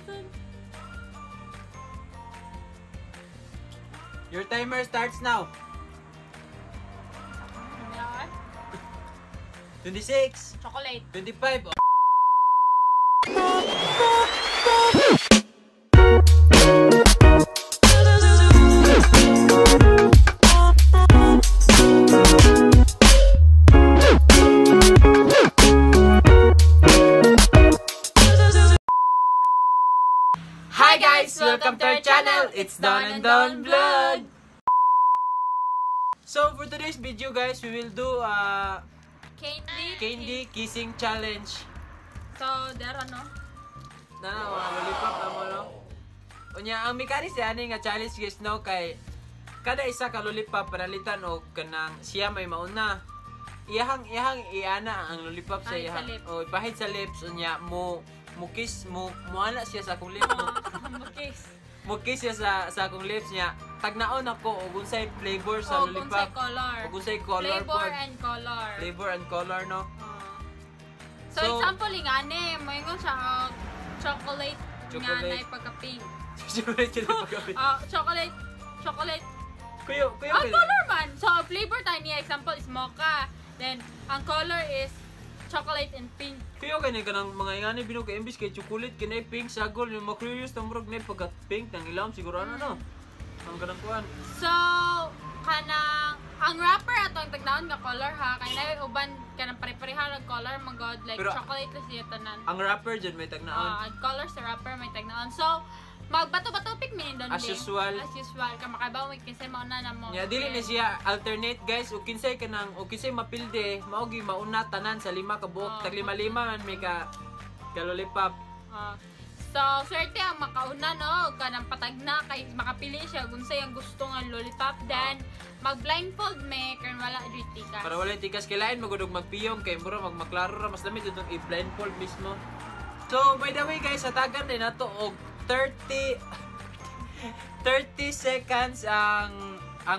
Jason. Your timer starts now. Yan. 26, Chocolate. 25. Hi guys! Welcome to our channel! It's Don and Don Vlog! So for today's video guys, we will do a Candy. kissing challenge. So, there ano? Mga lollipop na mo no. Unya ang mekanis ani nga challenge guys no kay kada isa ka lollipop panalitan og kanang siya may mauna. Iyahang iana ang lollipop sa Pahid sa iyang lips. o pahid sa lips unya mo kiss mo ana siya sa akong lips. Mukis. Mo kiss siya sa akong lips niya. Tagnaon ako og unsay flavor sa O, kung lollipop. say color. Og unsay color Flavor pod. and color. Flavor and color no. So, example nga ni, moingon siya og chocolate nga Chocolate. na pagka-pink. Chocolate yun ang pagkabit. Chocolate. Kuyo Ang color man. So, ang flavor tayo niya, example is mocha. Then, ang color is chocolate and pink. Kuyo kani kanang mga ingani binog kay imbis kay chocolate kinay pink sagol yung mga curious na murag na pagka pink nang ilawom siguro ano no. Ang kanang kuan. So, ang wrapper ato ang tagnaon nga color ha. Kaya na uban kanang pare-pareha ang color magod like Pero, chocolate na siya tanan. Ang wrapper dyan may tagnaon. Ang color sa wrapper may tagnaon. So, magbato-bato pick minin doon As usual. As usual. Kaya makabaw may kasi mauna na mo. Nya dili na siya alternate guys ug kinsay kanang ug kinsay mapilde mao gi mauna tanan sa lima ka buok tag lima-lima man may ka lollipop. So, swerte ang makauna no, kanang patagna kay makapili siya kung sa'yo ang gusto nga lollipop. Then, mag-blindfold me kaya wala duty ka. Para wala tikas kailain magudog magpiyong kay mura magmaklaro ra mas lamit itong i-blindfold mismo. So, by the way guys, hatagan din nato og 30 seconds ang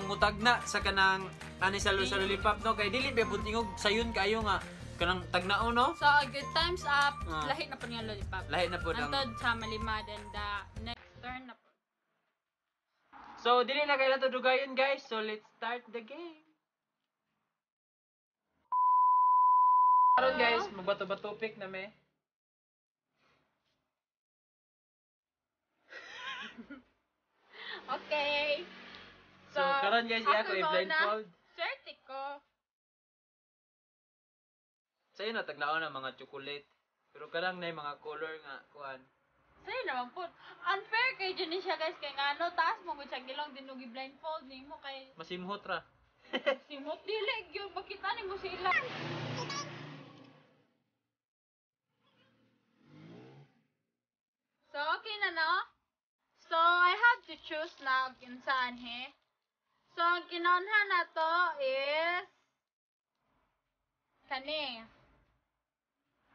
mutagna sa kanang ani sa lollipop no kay dili ba buntingog sayon kayo nga kanang tagnao no. So, a good times up, lahi na po niya lollipop. Lahi na po ang Antod sa malima, then the next turn na po. So, dili na kayo to dugayon guys. So, let's start the game. Karon guys, magbato-bato pick na me. Okay. So, karon guys, iya ko i-blindfold. Swerte ko. Sa'yo na tagnaon ang mga chocolate. Pero karang na mga color nga kuan. Sa'yo naman po. Unfair kay dyan siya guys. Kaya nga ano, taas mo kung siya gilong din nung i-blindfold ni mo kay Masimhot ra. simot dili. Yun, makita ni mo sila. So, okay na no? So, I have to choose na kung saan he. So, ang kinunhan na to is kani.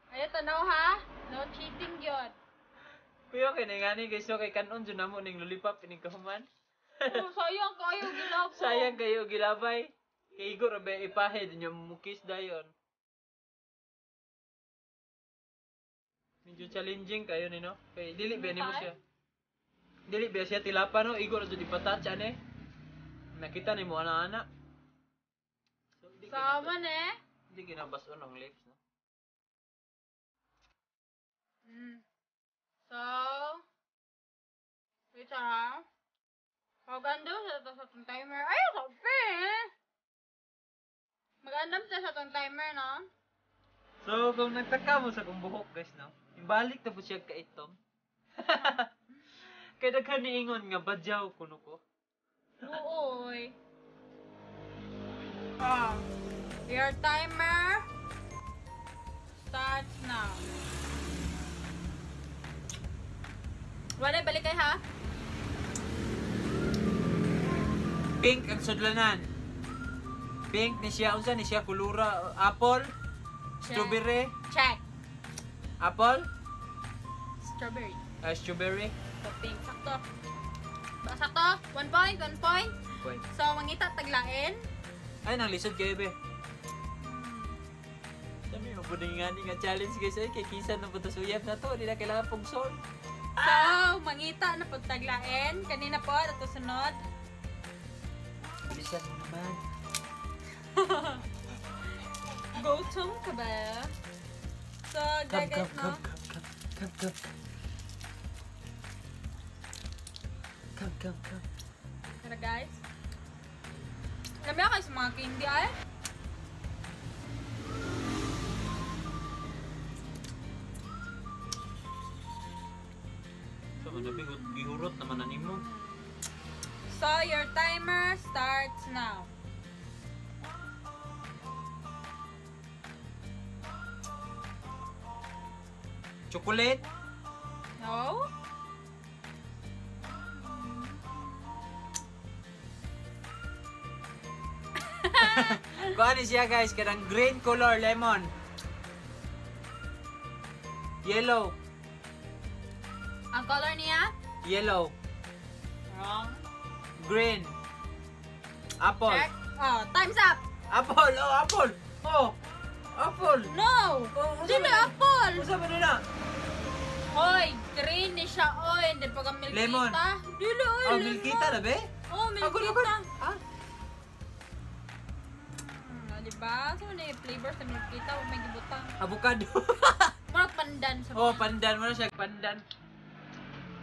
Ayaw tanaw ha? No cheating yun. Kuya kay ngani guys, so kay kanon jud namo ning lollipop ining kahuman. Oh, sayang kayo gilabo. Sayang kayo gilabay. Kay Igor ba ipahid niyo mukis dayon. Medyo challenging kayo ni no. Kay dili ba nimo siya. Dili ba siya tilapa no, Igor jud ipatouch ane. Nakita nimo ana-ana. So di Sama ne? Hindi ginabason ang lips no. So, wait ha. Maganda sa itong timer. Ay, sabi magandam sa itong timer, no? So, kung nagtaka mo sa kong buhok guys no, ibalik na po siya kaitom. Kaya daghan niingon nga badyaw kuno ko. Uoy. Your timer starts now. Wala, balik kayo ha? Pink ang sudlanan. Pink ni siya unsa ni siya kulura apple, strawberry, Check. apple, Strawberry. strawberry. So, pink. Sakto. Sakto. 1 point, 1 point. Point. So, mangita taglain. Ay nang lisod kayo be. Sabi mo pud nga ni nga challenge guys ay kay kisa na puto suyap na to, di na kailangan pugson. So, mangita na pagtaglain. Kanina po, at sunod. Bilisan mo naman. Gutom ka ba? So, guys, no? Come. Tara, guys. Alam niya kayo sa mga candy, ay? So, gihurot naman na nimo. So, your timer starts now. Chocolate? No? Kung ano siya guys, kanang green color lemon. Yellow. Ang color niya? Yellow. Wrong. Green. Apple. Check. Oh, time's up. Apple. Oh, apple. Oh. Apple. No! Oh, Dili apple! Usa ba nila? Oy, green ni siya, oy. Hindi pa kang milkita. Lemon. Dili, oy, Oh, lemon. milkita na be? Oh, Ako milkita. Ha? Diba? So, na yung flavor sa milkita, huwag may gibutang. Avocado. Marag pandan sa Oh, pandan mo na siya, pandan.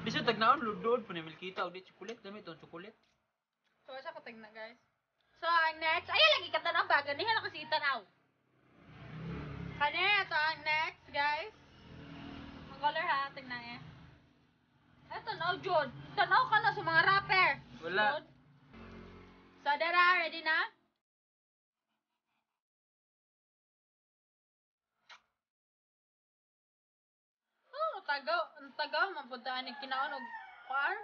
Biso tagnaon ludod pa ni milkita o di chocolate, dami itong chocolate. So, siya katag na, guys. So, ang next, ay, lagi ka tanong ba? Ganihan ako si tanaw. Kani, ito ang next, guys. Ang color ha, tingnan eh. Ito, no, Jod. Tanaw ka na sa mga rapper. Wala. Jod. So, Dara, ready na? Oh, tagaw, mapuntaan ni kinaon og par.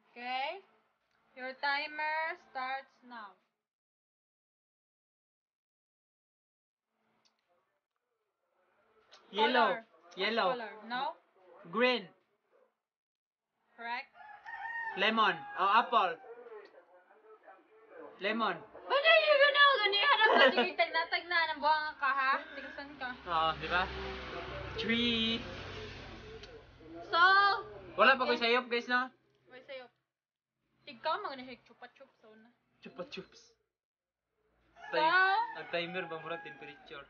Okay. Your timer starts now. Yellow. Color. Yellow. Color. No? Green. Correct. Lemon. Oh, apple. Lemon. Ba't yung gano'n? Ganihan ako. Sige, tag na. Nang buwang ka, ha? Tigasan ka. Oh, di ba? Tree. So, Wala pa ko sayop guys na. may sa'yo. Tigkaw, mga siya chupa-chup. So, na. Chupa chups. So, Ang timer ba mura temperature?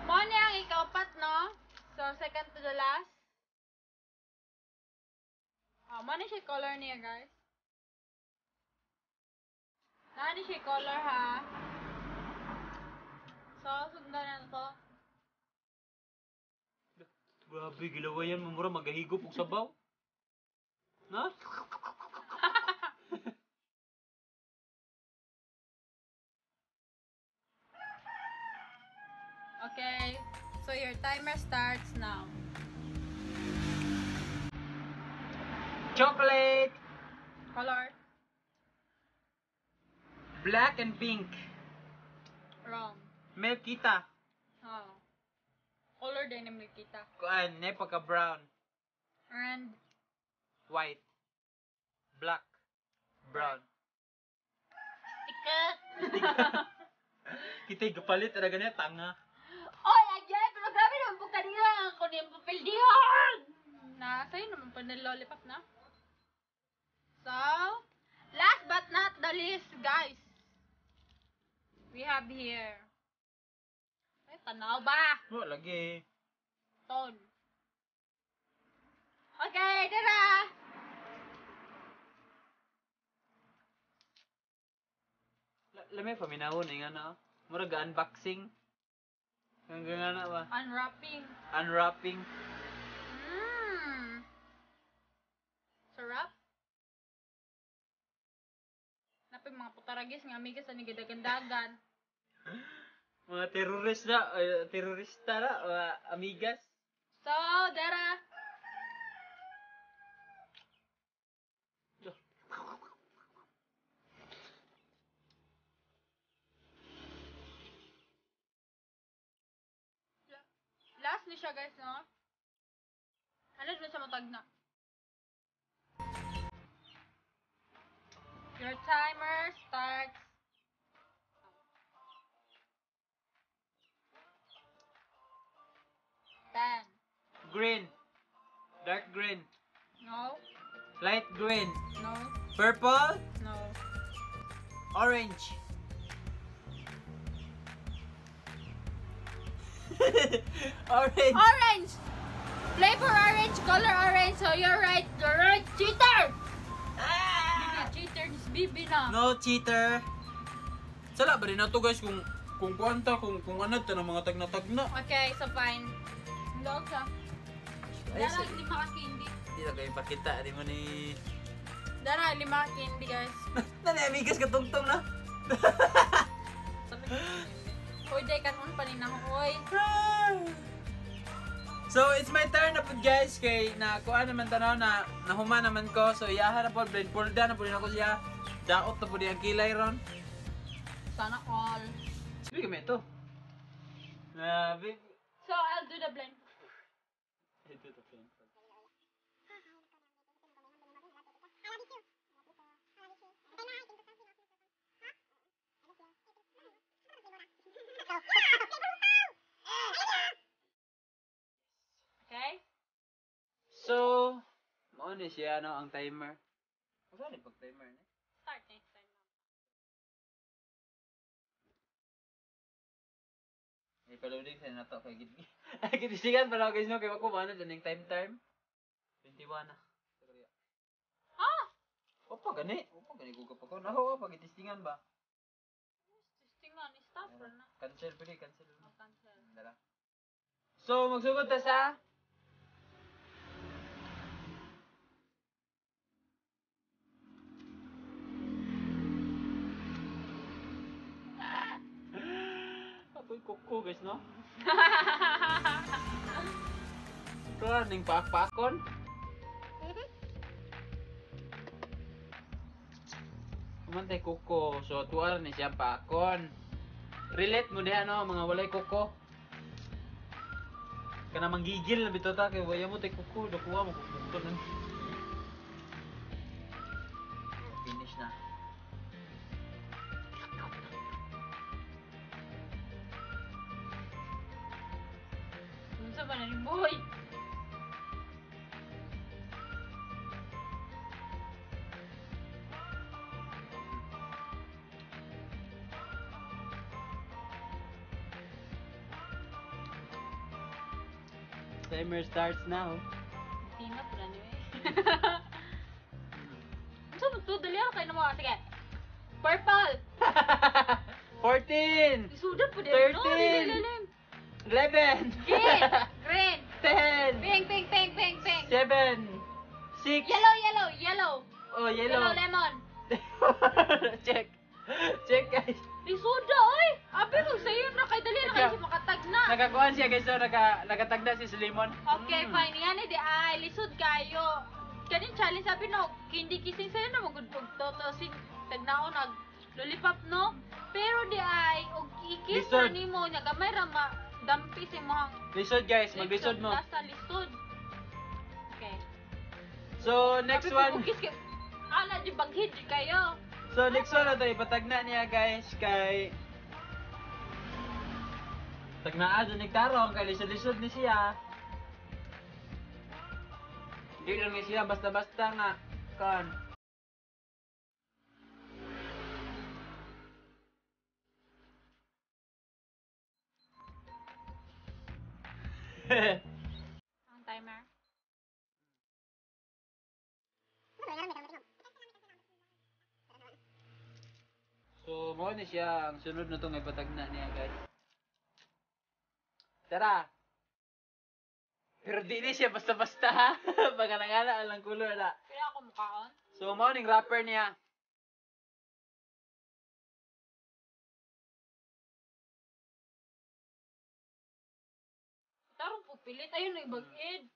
mo niya ang ikapat, no? So, second to the last. Oh, mo na siya color niya, guys. Nani siya color, ha? So, sundan na to. Grabe, gilawayan mo mura magahigop og sabaw. Na? Okay. So, your timer starts now. Chocolate. Color. Black and pink. Wrong. Melkita. Oh. Color din yung kita. Kuan, ne pagka brown. And, White. Black. Brown. tiket. Kita'y gapalit talaga niya, tanga. Oy, agyan! Pero grabe naman po kanina. Ako na yung papildihan. Sa'yo naman po na lollipop na. So, last but not the least, guys. We have here. Ay, tanaw ba? Oh, lagi. Ton. Okay, tara! Lamay paminahon nga na. Mura ga unboxing. Hanggang nga na ba? Unwrapping. Unwrapping. Sarap. Napay mga putaragis nga amigas sa nigadag-dagan. Mga terorista na, amigas. So, dara. Last ni siya, guys, no? Ano na siya matag na? Your timer starts. green. Dark green. No. Light green. No. Purple. No. Orange. Orange. Orange! Flavor orange, color orange. So you're right. You're right. Cheater! Bibi, cheater. This Bibi na. No cheater. Sala ba rin na to guys kung kwanta kung ano to ng mga tagna-tagna. Okay, so fine. Log siya. Ay, Dara, sige. 5 ka candy. Hindi na kayo pakita. Di mo ni... Dara, 5 ka candy guys. Nani, amigas ka tungtong na. Sabi ko candy. Hoy, day kanon pa rin ako. Hoy. So, it's my turn na po guys. Kay nakuha naman tanaw na nahuma naman ko. So, iyahan na po. Blindfolda na po din ako siya. Daot na po din ang kilay ron. Sana all. Sabi kami ito. So, I'll do the blind. Ito to blindfold. Okay? So, mao ni siya no ang timer. Ano ni pag timer ni? Start next time. May paluding sa nato kay gid. Gidisigan pa na guys no kay ako man ning time. 21 na. Ah! Opa gani ko pa ko. Naho pa gitistingan ba? Testingan, stop na. Cancel pwede cancel. No, cancel. Dara. So magsugod ta sa Apoy kuko guys no? Ito ning pakpakon. Kumantay kuko. So tuwa ni siya pakon. Relate mo diha no mga walay kuko. Kana manggigil na bitaw ta kay waya mo tay kuko, dakuha mo kuko nun. Finish na. Unsa ba na ni boy? Timer starts now. Tina pala ni eh. Unsa mo to dali ako kay na mo. Sige. Purple. 14, Isudan po din. 13. 11, Green. Green. 10, Pink, pink, pink, pink, pink. 7, 6. Yellow, yellow, yellow. Oh, Yellow yellow. lemon. Check. Check guys. Isuda oy. Abi mo sayo na kay dali na kay si makatag na. Nakakuan siya guys, so nakatagda si Lemon. Okay, fine. Yan di ay lisod kayo. Kanin challenge sabi no, hindi kising sayo na magud og toto sing tagnao nag lollipop no. Pero di ay og ikis Lisod. na nimo nya gamay ra ma dampi si mo. Lisod guys, maglisod mo. Basta lisod. Okay. So next one. Ana di baghid di kayo. So next one na to, ipatagna niya guys kay tagnaa dyan nagtarong kay lisod-lisod ni siya. Hindi lang ni siya basta-basta nga kan. Ang timer. So mo ni siya ang sunod na tong ipatagna niya guys. Tara. Pero di ni siya basta-basta ha. Baka nangala lang color na. Kaya ako mukhaon. So mo ning wrapper niya. Tarong pupilit ayun na ibag-id.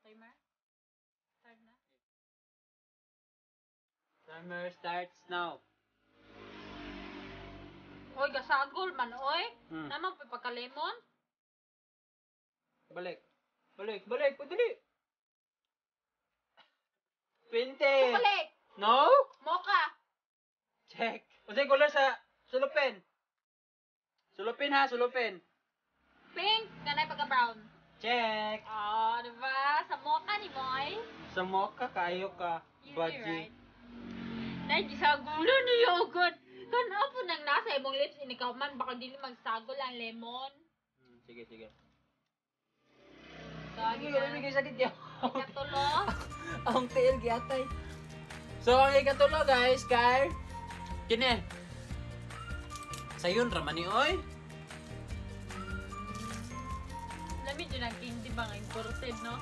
Timer. Start na. Timer starts now. Oy, gasagol man, oy. Hmm. Naman pa pagka-lemon. Balik. Balik, padali. 20. Balik. No? Mocha. Check. Kasi color sa sulupin. Sulupin ha, sulupin. Pink, ganay pagka-brown. Check. Oh, diba? Sa mocha ni Moy. Sa mocha kayo ka, Easy, budgie. right? Dahil sa gulo ni yogurt. Kan po nang nasa imong lips, inikaw man, baka dili magsagol ang lemon. Sige, sige. Sige Sige, may sakit yun. Ikatulo. Ang tail giatay. So, ang ikatulo guys, kay kini. Sayon raman ni oy. Lamig dyan ang candy ba nga imported, no?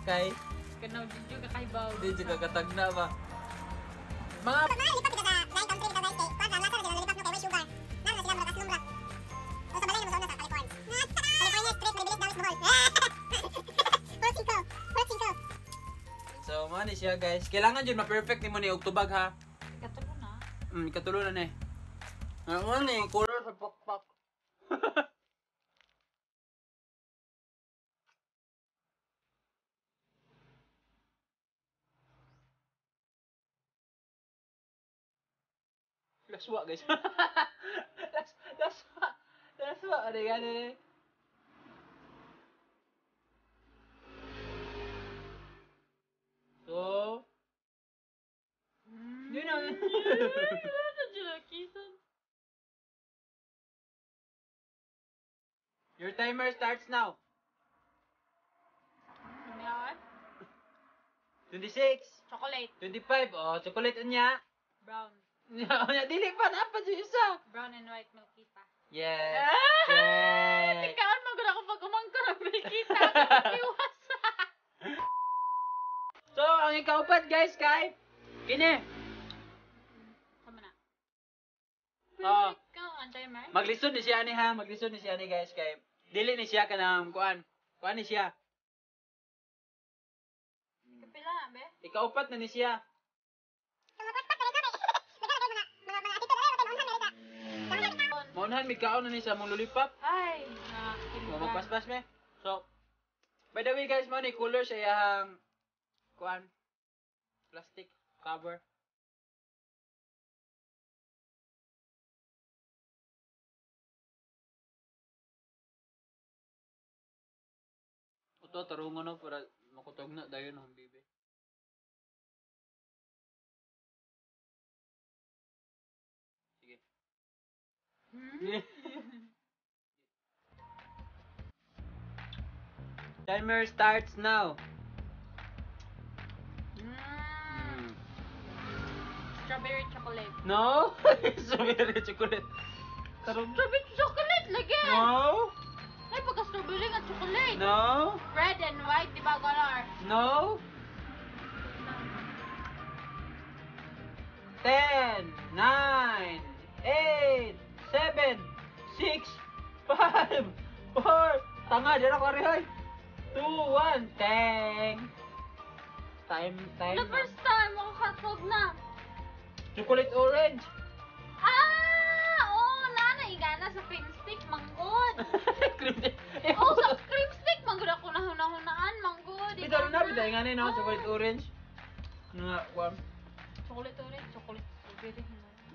Kay Kanaw dyan yung kakaibaw. di juga katagna ba. Mga So, mo ni siya guys. Kailangan jud ma-perfect nimo ni og tubag ha. Ikatulo na. Ikatulo na ni. Ano ni color sa pakpak. Laswa guys. Laswa. Ada kan ni. So, yun na. Ano dyan ang kisan? Your timer starts now. Ano yan? 26, Chocolate. 25. Oh, chocolate unya. Brown. Unya dili pa na pa sa isa. Brown and white milky pa. Yes. Ah! Check. Tingkaan mo gud ako pag umangko ng milky ta. Iwas. So, ang ikaupat guys kay kini. Tama na. Oh. Ikaw, ang timer? Maglisod ni siya ni ha, maglisod ni siya ni guys kay dili ni siya kanang kuan. Kuan ni siya. Kapila na, be? Ikaupat na ni siya. Maunahan mi kaon na ni sa mong lollipop. Ay, Mo magpaspas me. So, by the way guys, mo ni color sa iyang kuan plastic cover. Ito tarungan no para makutog na dayon ang bibi. Sige. Timer starts now. Strawberry chocolate. No? Strawberry chocolate. Tarong. Strawberry chocolate lagi! No? Ay, pagka-strawberry nga chocolate. No? Red and white, di ba, color? No? 10, 9, 8, 7, 6, 5, 4, tanga, dyan ako rin, 2, 1, teng. Time The na. first time, makakatog na. Chocolate orange. Ah! Oh, nana, igana sa cream stick, manggod. Cream Oh, sa cream stick, manggod ako na hunahunaan, manggod. Bitaw na, bitaw nga ni, no? Chocolate orange. Ano nga, one. Chocolate orange, chocolate strawberry.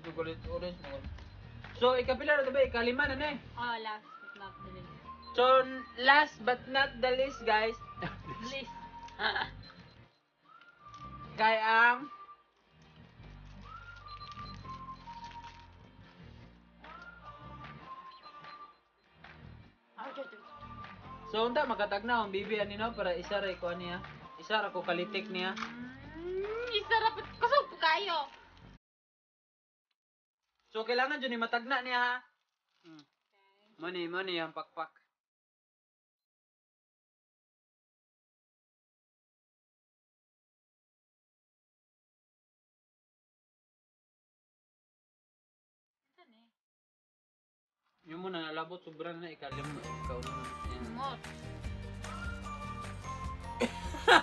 Chocolate orange. So, ikapila na ito ba? Ikalima na na eh. Oh, last but not the least. So, last but not the least, guys. Least. Kaya ang so, unta makatag na ang bibi ani no para isa ra ko niya. Isa ra ko kalitik niya. Isa rapit. Kusog po kayo. So, kailangan dyan ni matagna niya ha. Money ang pakpak. Yung muna nalabot, sobrang na ikalim mo. Ikaw naman. Ngot.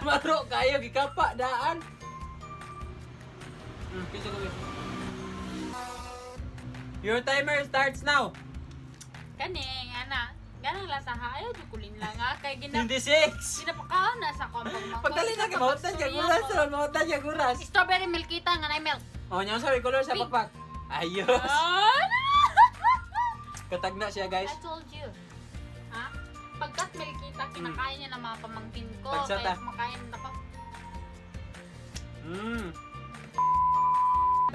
Maro kayo, gikapa, daan. Kisa ko. Your timer starts now. Kaning, ana. Ganang lasa ha. Ayaw, jukulin lang ha. Kay 26. ginapakaon na sa kompong mangkot. Pagdali na kay mautan kay guras, mautan kay guras. Strawberry milkita nga na milk. Oh, nyaw sorry color sa pakpak. Ayos. Ah! Katagna siya guys. I told you. Ha? Pagkat may kita, kinakain niya ng mga pamangkin ko. Pagsata. Kaya kumakain ako.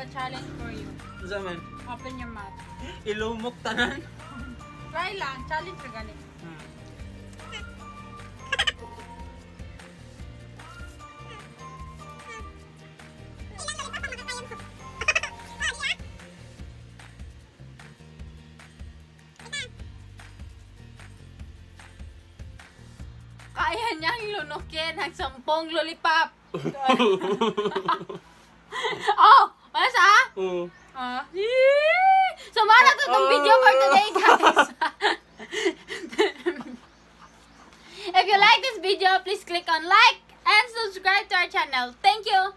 A challenge for you. Unsa man? Open your mouth. Ilumok tanan. Try lang. Challenge ka galing. Kaya niyang lunukin ang 10 lollipop. Oh! Ano sa? Oo. So, mana to itong video for today, guys. If you like this video, please click on like and subscribe to our channel. Thank you!